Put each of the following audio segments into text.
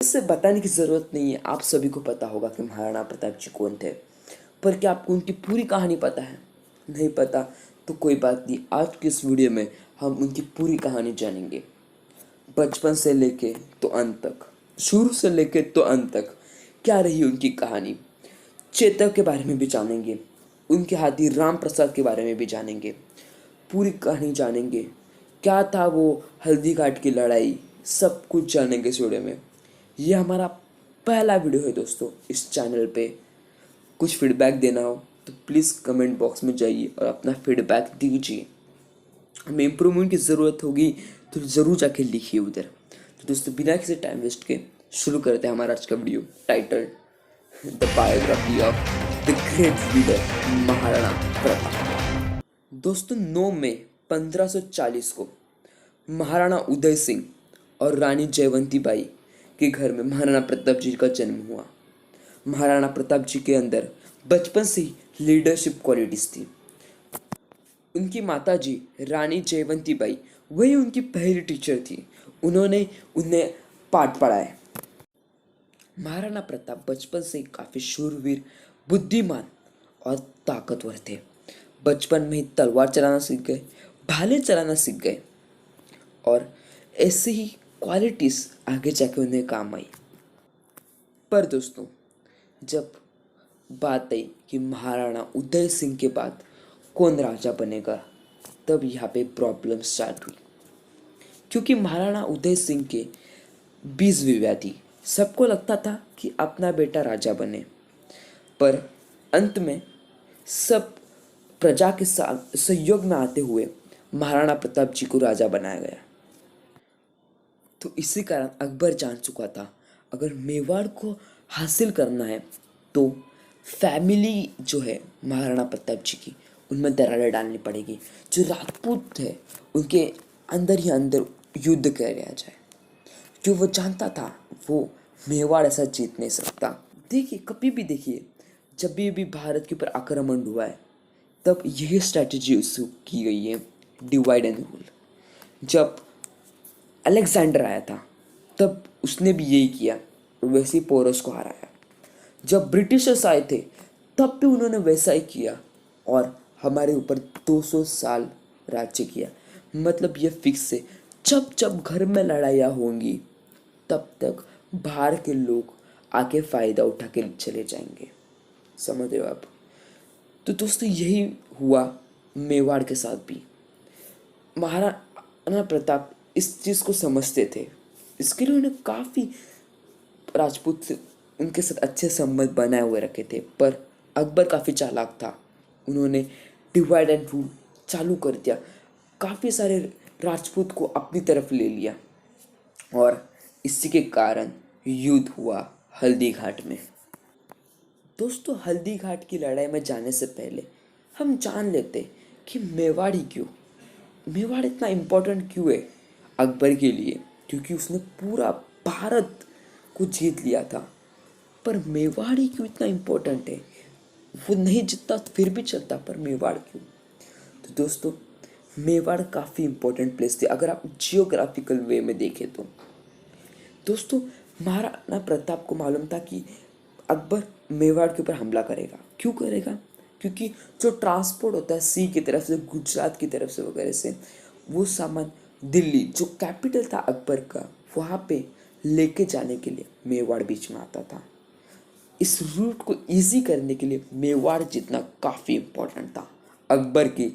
वैसे बताने की ज़रूरत नहीं है, आप सभी को पता होगा कि महाराणा प्रताप जी कौन थे। पर क्या आपको उनकी पूरी कहानी पता है? नहीं पता तो कोई बात नहीं, आज की इस वीडियो में हम उनकी पूरी कहानी जानेंगे। बचपन से लेके तो अंत तक, शुरू से लेके तो अंत तक क्या रही उनकी कहानी। चेतक के बारे में भी जानेंगे, उनके हाथी राम प्रसाद के बारे में भी जानेंगे, पूरी कहानी जानेंगे। क्या था वो हल्दी घाट की लड़ाई, सब कुछ जानेंगे इस वीडियो में। ये हमारा पहला वीडियो है दोस्तों इस चैनल पे। कुछ फीडबैक देना हो तो प्लीज़ कमेंट बॉक्स में जाइए और अपना फीडबैक दीजिए। हमें इम्प्रूवमेंट की ज़रूरत होगी तो ज़रूर जाके लिखिए उधर। तो दोस्तों बिना किसी टाइम वेस्ट के शुरू करते हैं हमारा आज का video, title the biography of the great leader Maharana Pratap. दोस्तों 9 मई 1540 को महाराणा उदय सिंह और रानी जयवंती बाई के घर में महाराणा प्रताप जी का जन्म हुआ। महाराणा प्रताप जी के अंदर बचपन से ही लीडरशिप क्वालिटीज थी। उनकी माताजी रानी जयवंती बाई वही उनकी पहली टीचर थी। उन्होंने उन्हें पाठ पढ़ाए। महाराणा प्रताप बचपन से काफ़ी शूरवीर, बुद्धिमान और ताकतवर थे। बचपन में ही तलवार चलाना सीख गए, भाले चलाना सीख गए और ऐसी ही क्वालिटीज़ आगे जाके उन्हें काम आई। पर दोस्तों जब बात आई कि महाराणा उदय सिंह के बाद कौन राजा बनेगा, तब यहाँ पे प्रॉब्लम स्टार्ट हुई। क्योंकि महाराणा उदय सिंह के 20 विवाह थी। सबको लगता था कि अपना बेटा राजा बने, पर अंत में सब प्रजा के साथ सहयोग में आते हुए महाराणा प्रताप जी को राजा बनाया गया। तो इसी कारण अकबर जान चुका था अगर मेवाड़ को हासिल करना है तो फैमिली जो है महाराणा प्रताप जी की, उनमें दरारें डालनी पड़ेगी। जो राजपूत थे उनके अंदर ही अंदर युद्ध किया जाए। जो वो जानता था वो मेवाड़ ऐसा जीत नहीं सकता। देखिए कभी भी देखिए, जब भी भारत के ऊपर आक्रमण हुआ है तब यही स्ट्रैटेजी यूज की गई है, डिवाइड एंड रूल। जब अलेक्जेंडर आया था तब उसने भी यही किया और वैसे ही पोरस को हराया। जब ब्रिटिशर्स आए थे तब भी उन्होंने वैसा ही किया और हमारे ऊपर 200 साल राज्य किया। मतलब ये फिक्स है, जब जब घर में लड़ाइयाँ होंगी तब तक बाहर के लोग आके फ़ायदा उठा के चले जाएंगे। समझ रहे हो आप? तो दोस्तों यही हुआ मेवाड़ के साथ भी। महाराणा प्रताप इस चीज़ को समझते थे, इसके लिए उन्हें काफ़ी राजपूत से उनके साथ अच्छे संबंध बनाए हुए रखे थे। पर अकबर काफ़ी चालाक था, उन्होंने डिवाइड एंड रूल चालू कर दिया। काफ़ी सारे राजपूत को अपनी तरफ ले लिया और इसी के कारण युद्ध हुआ हल्दी घाट में। दोस्तों हल्दी घाट की लड़ाई में जाने से पहले हम जान लेते कि मेवाड़ ही क्यों, मेवाड़ इतना इम्पोर्टेंट क्यों है अकबर के लिए। क्योंकि उसने पूरा भारत को जीत लिया था। पर मेवाड़ ही क्यों इतना इम्पोर्टेंट है? वो नहीं जीतता फिर भी चलता, पर मेवाड़ क्यों? तो दोस्तों मेवाड़ काफ़ी इम्पोर्टेंट प्लेस थी अगर आप जियोग्राफिकल वे में देखें तो। दोस्तों महाराणा प्रताप को मालूम था कि अकबर मेवाड़ के ऊपर हमला करेगा। क्यों करेगा? क्योंकि जो ट्रांसपोर्ट होता है सी की तरफ से, गुजरात की तरफ से वगैरह से, वो सामान दिल्ली जो कैपिटल था अकबर का वहाँ पे लेके जाने के लिए मेवाड़ बीच में आता था। इस रूट को इजी करने के लिए मेवाड़ जीतना काफ़ी इम्पोर्टेंट था अकबर की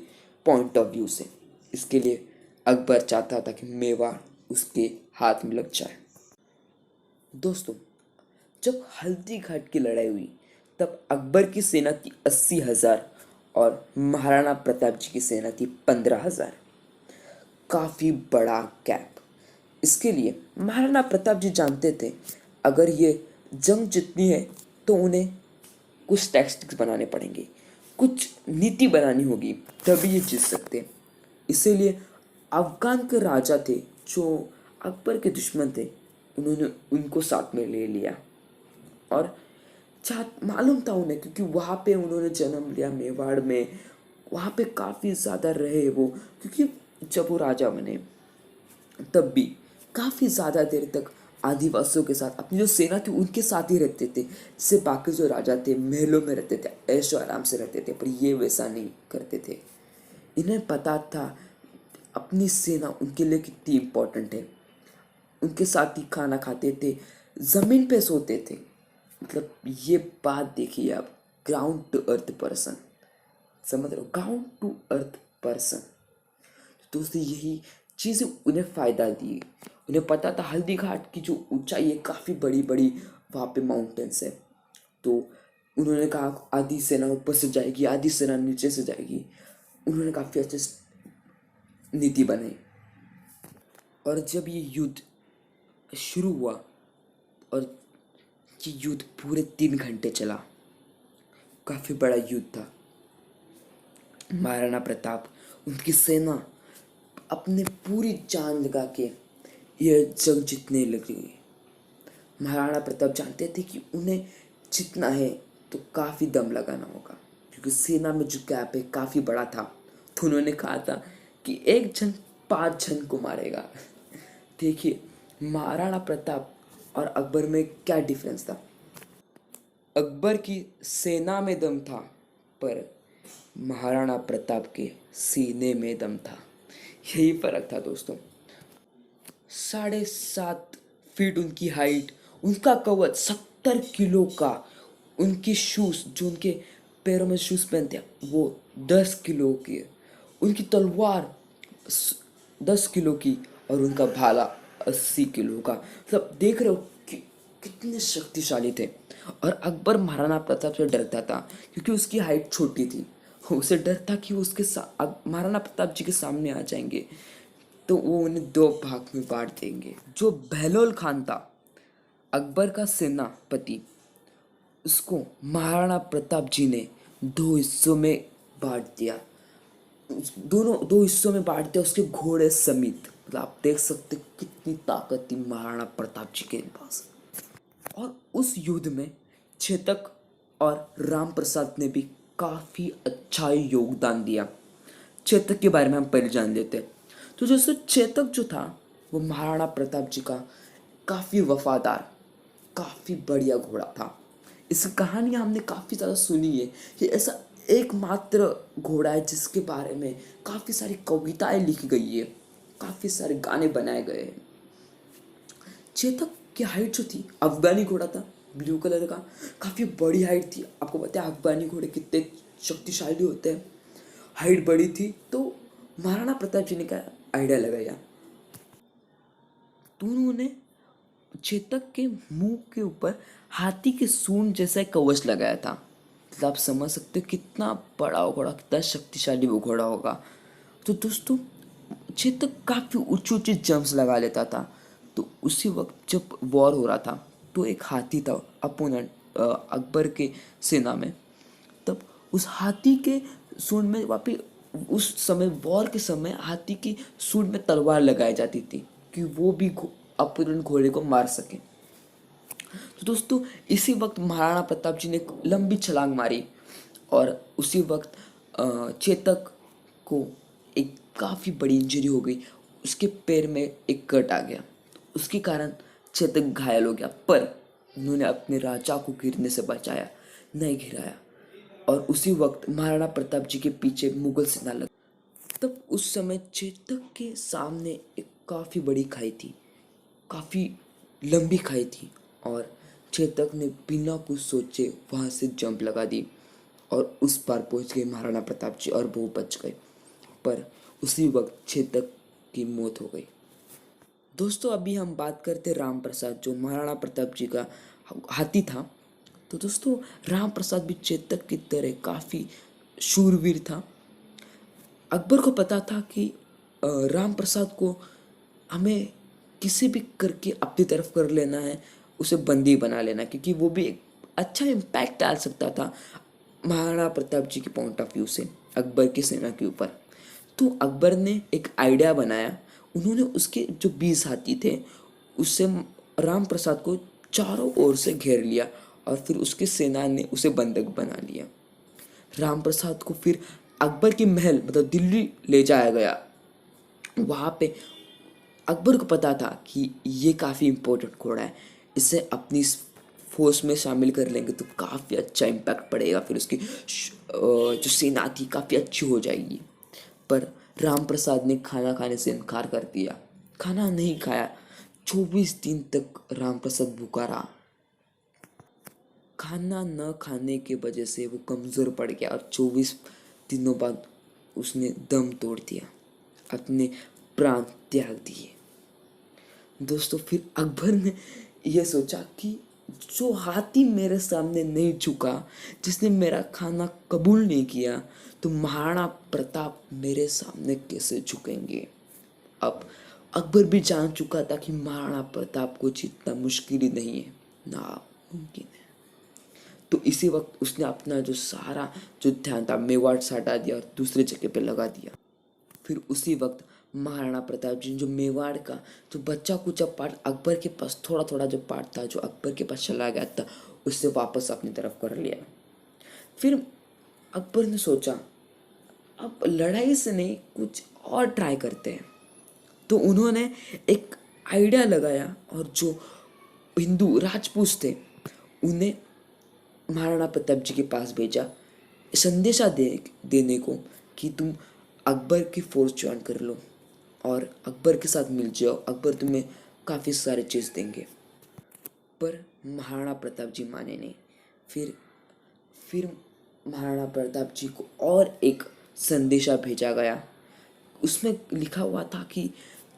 पॉइंट ऑफ व्यू से। इसके लिए अकबर चाहता था कि मेवाड़ उसके हाथ में लग जाए। दोस्तों जब हल्दी घाट की लड़ाई हुई तब अकबर की सेना थी 80,000 और महाराणा प्रताप जी की सेना थी 15,000। काफ़ी बड़ा गैप। इसके लिए महाराणा प्रताप जी जानते थे अगर ये जंग जीतनी है तो उन्हें कुछ टैक्टिक्स बनाने पड़ेंगे, कुछ नीति बनानी होगी, तभी ये जीत सकते। इसीलिए अफगान के राजा थे जो अकबर के दुश्मन थे, उन्होंने उनको साथ में ले लिया। और मालूम था उन्हें क्योंकि वहाँ पे उन्होंने जन्म लिया मेवाड़ में, वहाँ पे काफ़ी ज़्यादा रहे वो। क्योंकि जब वो राजा बने तब भी काफ़ी ज़्यादा देर तक आदिवासियों के साथ, अपनी जो सेना थी उनके साथ ही रहते थे। जैसे बाकी जो राजा थे महलों में रहते थे, ऐशो आराम से रहते थे, पर ये वैसा नहीं करते थे। इन्हें पता था अपनी सेना उनके लिए कितनी इम्पोर्टेंट है। उनके साथ ही खाना खाते थे, ज़मीन पे सोते थे। मतलब ये बात देखिए आप, ग्राउंड टू अर्थ पर्सन, समझ रहे हो, ग्राउंड टू अर्थ पर्सन। दोस्तों यही चीज़ें उन्हें फ़ायदा दी। उन्हें पता था हल्दी घाट की जो ऊंचाई है काफ़ी बड़ी बड़ी वहाँ पे माउंटेन्स है। तो उन्होंने कहा आधी सेना ऊपर से जाएगी, आधी सेना नीचे से जाएगी। उन्होंने काफ़ी अच्छे नीति बनाई। और जब ये युद्ध शुरू हुआ, और ये युद्ध पूरे 3 घंटे चला, काफ़ी बड़ा युद्ध था। महाराणा प्रताप, उनकी सेना अपने पूरी जान लगा के यह जंग जीतने लगी। महाराणा प्रताप जानते थे कि उन्हें जीतना है तो काफ़ी दम लगाना होगा, क्योंकि सेना में जो गैप है काफ़ी बड़ा था। तो उन्होंने कहा था कि एक जन 5 जन को मारेगा। देखिए महाराणा प्रताप और अकबर में क्या डिफरेंस था। अकबर की सेना में दम था, पर महाराणा प्रताप के सीने में दम था। यही फर्क था दोस्तों। 7.5 फीट उनकी हाइट, उनका कवच 70 किलो का, उनकी शूज़ जो उनके पैरों में शूज़ पहनते हैं वो 10 किलो की, उनकी तलवार 10 किलो की, और उनका भाला 80 किलो का। मतलब देख रहे हो कि कितने शक्तिशाली थे। और अकबर महाराणा प्रताप से डरता था क्योंकि उसकी हाइट छोटी थी। उसे डर था कि उसके महाराणा प्रताप जी के सामने आ जाएंगे तो वो उन्हें 2 भाग में बांट देंगे। जो बहलोल खान था, अकबर का सेनापति, उसको महाराणा प्रताप जी ने 2 हिस्सों में बांट दिया। दोनों 2 हिस्सों में बांट दिया, उसके घोड़े समेत। मतलब आप देख सकते कितनी ताकत थी महाराणा प्रताप जी के पास। और उस युद्ध में चेतक और राम प्रसाद ने भी काफ़ी अच्छा योगदान दिया। चेतक के बारे में हम पहले जान लेते हैं। तो जैसे चेतक जो था वो महाराणा प्रताप जी का काफ़ी वफादार, काफ़ी बढ़िया घोड़ा था। इसकी कहानी हमने काफ़ी ज़्यादा सुनी है कि ऐसा एकमात्र घोड़ा है जिसके बारे में काफ़ी सारी कविताएं लिखी गई है, काफ़ी सारे गाने बनाए गए हैं। चेतक की हाइट जो थी, अफगानी घोड़ा था, ब्लू कलर का, काफ़ी बड़ी हाइट थी। आपको पता है अफगानी घोड़े कितने शक्तिशाली होते हैं। हाइट बड़ी थी तो महाराणा प्रताप जी ने क्या आइडिया लगाया, तो उन्होंने चेतक के मुंह के ऊपर हाथी के सूंड जैसा एक कवच लगाया था। मतलब आप समझ सकते हो कितना बड़ा घोड़ा, कितना शक्तिशाली वो घोड़ा होगा। तो दोस्तों चेतक काफ़ी ऊंचे ऊंचे जंप्स लगा लेता था। तो उसी वक्त जब वॉर हो रहा था तो एक हाथी था अपोनेंट अकबर के सेना में। तब उस हाथी के सूंड में वापस, उस समय वॉर के समय हाथी की सूंड में तलवार लगाई जाती थी कि वो भी अपोनेंट घोड़े को मार सके। तो दोस्तों इसी वक्त महाराणा प्रताप जी ने एक लंबी छलांग मारी और उसी वक्त चेतक को एक काफ़ी बड़ी इंजरी हो गई। उसके पैर में एक कट आ गया, उसके कारण चेतक घायल हो गया, पर उन्होंने अपने राजा को गिरने से बचाया, नहीं गिराया। और उसी वक्त महाराणा प्रताप जी के पीछे मुगल सेना लग। तब उस समय चेतक के सामने एक काफ़ी बड़ी खाई थी, काफ़ी लंबी खाई थी, और चेतक ने बिना कुछ सोचे वहाँ से जंप लगा दी और उस पार पहुँच गए महाराणा प्रताप जी और वो बच गए। पर उसी वक्त चेतक की मौत हो गई। दोस्तों अभी हम बात करते राम प्रसाद, जो महाराणा प्रताप जी का हाथी था। तो दोस्तों राम प्रसाद भी चेतक की तरह काफ़ी शूरवीर था। अकबर को पता था कि राम प्रसाद को हमें किसी भी करके अपनी तरफ कर लेना है, उसे बंदी बना लेना, क्योंकि वो भी एक अच्छा इम्पैक्ट डाल सकता था महाराणा प्रताप जी के पॉइंट ऑफ व्यू से अकबर की सेना के ऊपर। तो अकबर ने एक आइडिया बनाया। उन्होंने उसके जो 20 हाथी थे उससे राम प्रसाद को चारों ओर से घेर लिया और फिर उसकी सेना ने उसे बंधक बना लिया। राम प्रसाद को फिर अकबर के महल मतलब दिल्ली ले जाया गया। वहाँ पे अकबर को पता था कि ये काफ़ी इम्पोर्टेंट घोड़ा है, इसे अपनी फोर्स में शामिल कर लेंगे तो काफ़ी अच्छा इम्पैक्ट पड़ेगा, फिर उसकी जो सेना थी काफ़ी अच्छी हो जाएगी। पर राम प्रसाद ने खाना खाने से इनकार कर दिया, खाना नहीं खाया। 24 दिन तक राम प्रसाद भूखा रहा। खाना न खाने के वजह से वो कमज़ोर पड़ गया और 24 दिनों बाद उसने दम तोड़ दिया, अपने प्राण त्याग दिए। दोस्तों फिर अकबर ने यह सोचा कि जो हाथी मेरे सामने नहीं झुका, जिसने मेरा खाना कबूल नहीं किया, तो महाराणा प्रताप मेरे सामने कैसे झुकेंगे। अब अकबर भी जान चुका था कि महाराणा प्रताप को जीतना मुश्किल ही नहीं है, नामुमकिन है। तो इसी वक्त उसने अपना जो सारा जो ध्यान था मेवाड़ से हटा दिया और दूसरे जगह पे लगा दिया। फिर उसी वक्त महाराणा प्रताप जी ने जो मेवाड़ का जो बच्चा कुचा पार्ट अकबर के पास, थोड़ा थोड़ा जो पार्ट था जो अकबर के पास चला गया था, उससे वापस अपनी तरफ कर लिया। फिर अकबर ने सोचा अब लड़ाई से नहीं कुछ और ट्राई करते हैं। तो उन्होंने एक आइडिया लगाया और जो हिंदू राजपूत थे उन्हें महाराणा प्रताप जी के पास भेजा, संदेशा देने को कि तुम अकबर की फोर्स ज्वाइन कर लो और अकबर के साथ मिल जाओ, अकबर तुम्हें काफ़ी सारे चीज़ देंगे। पर महाराणा प्रताप जी माने नहीं। फिर महाराणा प्रताप जी को और एक संदेशा भेजा गया। उसमें लिखा हुआ था कि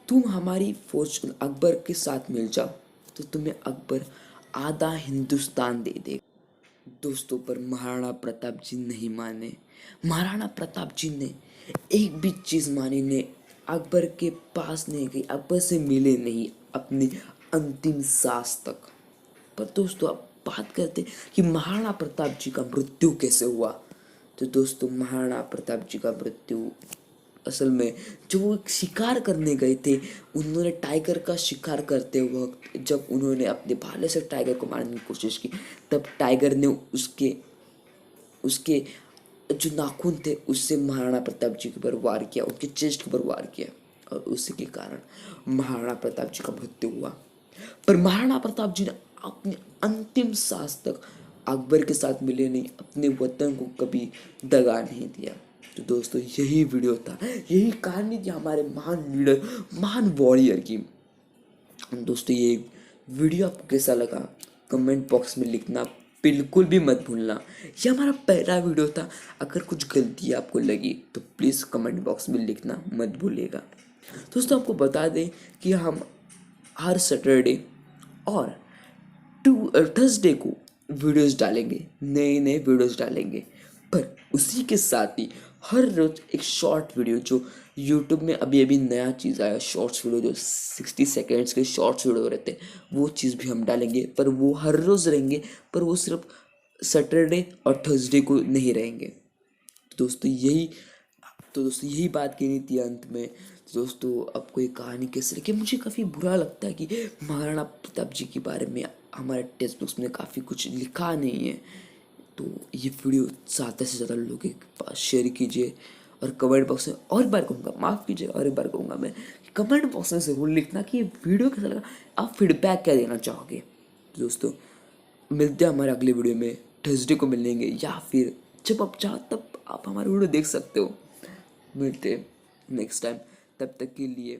तुम हमारी फौज अकबर के साथ मिल जाओ तो तुम्हें अकबर आधा हिंदुस्तान दे दे। दोस्तों पर महाराणा प्रताप जी नहीं माने। महाराणा प्रताप जी ने एक भी चीज़ मानी नहीं, अकबर के पास नहीं गई, अकबर से मिले नहीं अपनी अंतिम सांस तक। पर दोस्तों अब बात करते कि महाराणा प्रताप जी का मृत्यु कैसे हुआ। तो दोस्तों महाराणा प्रताप जी का मृत्यु असल में जो वो एक शिकार करने गए थे, उन्होंने टाइगर का शिकार करते वक्त जब उन्होंने अपने भाले से टाइगर को मारने की कोशिश की, तब टाइगर ने उसके उसके जो नाखून थे उससे महाराणा प्रताप जी के ऊपर वार किया, उनके चेस्ट के ऊपर वार किया और उसी के कारण महाराणा प्रताप जी का मृत्यु हुआ। पर महाराणा प्रताप जी ने अपने अंतिम सांस तक अकबर के साथ मिले नहीं, अपने वतन को कभी दगा नहीं दिया। तो दोस्तों यही वीडियो था, यही कहानी थी हमारे महान लीडर, महान वॉरियर की। दोस्तों ये वीडियो आपको कैसा लगा कमेंट बॉक्स में लिखना बिल्कुल भी मत भूलना। ये हमारा पहला वीडियो था, अगर कुछ गलती आपको लगी तो प्लीज़ कमेंट बॉक्स में लिखना मत भूलिएगा। दोस्तों आपको बता दें कि हम हर सैटरडे और थर्सडे को वीडियोस डालेंगे, नए नए वीडियोस डालेंगे। पर उसी के साथ ही हर रोज एक शॉर्ट वीडियो जो यूट्यूब में अभी अभी नया चीज़ आया, शॉर्ट्स वीडियो जो 60 सेकेंड्स के शॉर्ट्स वीडियो रहते हैं, वो चीज़ भी हम डालेंगे। पर वो हर रोज़ रहेंगे, पर वो सिर्फ सैटरडे और थर्सडे को नहीं रहेंगे। दोस्तों यही दोस्तों यही बात कहनी थी अंत में। दोस्तों आपको ये कहानी कैसे लगी, मुझे काफ़ी बुरा लगता है कि महाराणा प्रताप जी के बारे में हमारे टेक्स्ट बुक्स में काफ़ी कुछ लिखा नहीं है। तो ये वीडियो ज़्यादा से ज़्यादा लोगों के पास शेयर कीजिए और कमेंट बॉक्स में और एक बार कहूँगा, माफ़ कीजिए और एक बार कहूँगा मैं कि कमेंट बॉक्स में ज़रूर लिखना कि ये वीडियो कैसा लगा, आप फीडबैक क्या देना चाहोगे। तो दोस्तों मिलते हैं हमारे अगले वीडियो में, थर्सडे को मिलेंगे या फिर जब आप चाहो तब आप हमारे वीडियो देख सकते हो। मिलते हैं नेक्स्ट टाइम, तब तक के लिए